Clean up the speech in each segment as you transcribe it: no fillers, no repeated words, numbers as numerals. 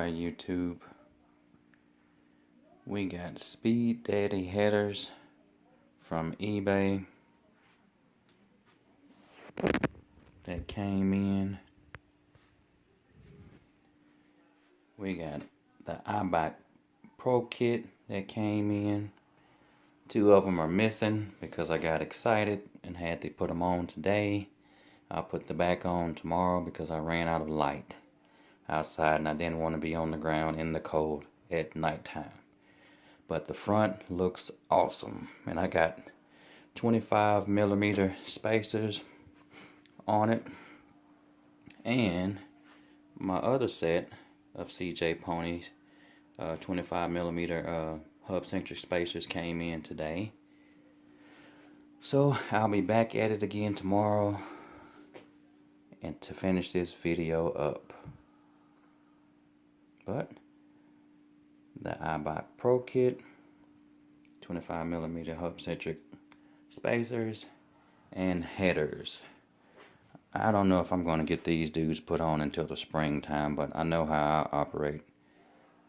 Alright, YouTube. We got Speed Daddy headers from eBay that came in. We got the eibach Pro kit that came in. Two of them are missing because I got excited and had to put them on today. I'll put the back on tomorrow because I ran out of light outside and I didn't want to be on the ground in the cold at nighttime. But the front looks awesome, and I got 25mm spacers on it, and my other set of CJ Ponies 25mm hub centric spacers came in today. So I'll be back at it again tomorrow and to finish this video up. But the eibach Pro kit, 25mm hub centric spacers, and headers. I don't know if I'm going to get these dudes put on until the springtime, but I know how I operate.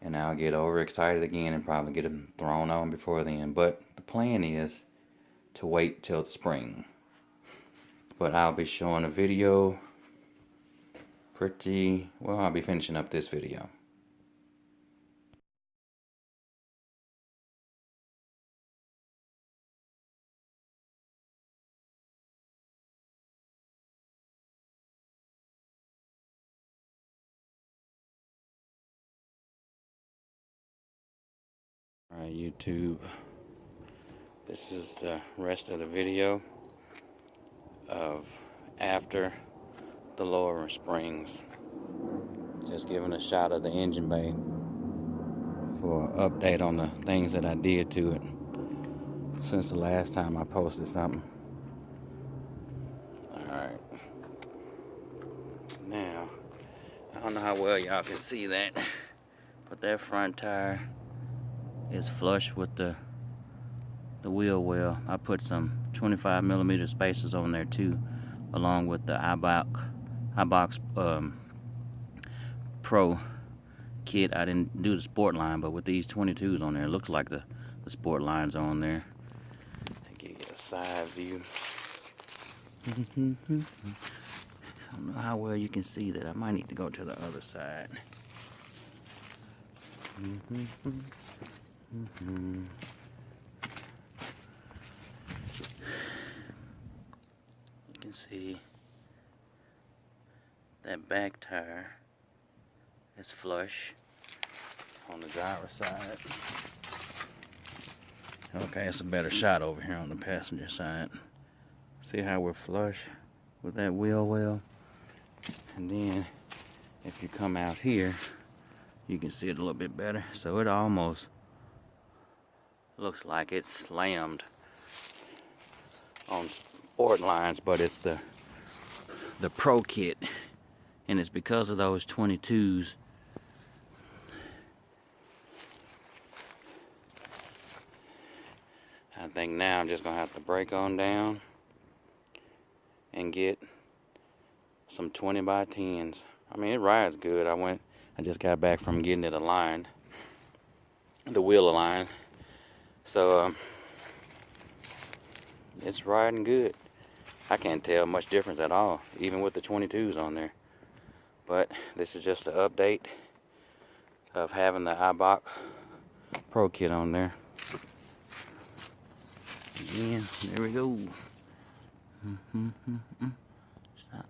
And I'll get overexcited again and probably get them thrown on before then. But the plan is to wait till the spring. But I'll be showing a video I'll be finishing up this video. Alright, YouTube, this is the rest of the video of after the lowering springs. Just giving a shot of the engine bay for an update on the things that I did to it since the last time I posted something. Alright, now I don't know how well y'all can see that, but that front tire is flush with the wheel well. I put some 25mm spacers on there too, along with the eibach Pro kit. I didn't do the sport line, but with these 22s on there, it looks like the sport lines are on there. I'll give you a side view. I don't know how well you can see that. I might need to go to the other side. You can see that back tire is flush on the driver's side. Okay, it's a better shot over here on the passenger side. See how we're flush with that wheel well? And then if you come out here, you can see it a little bit better. So it almost looks like it's slammed on sport lines, but it's the Pro kit, and it's because of those 22s. I think now I'm just gonna have to break on down and get some 20x10s. I mean, it rides good. I just got back from getting it aligned, the wheel aligned. So it's riding good. I can't tell much difference at all, even with the 22s on there. But this is just an update of having the eibach Pro kit on there. Again, there we go. Stop.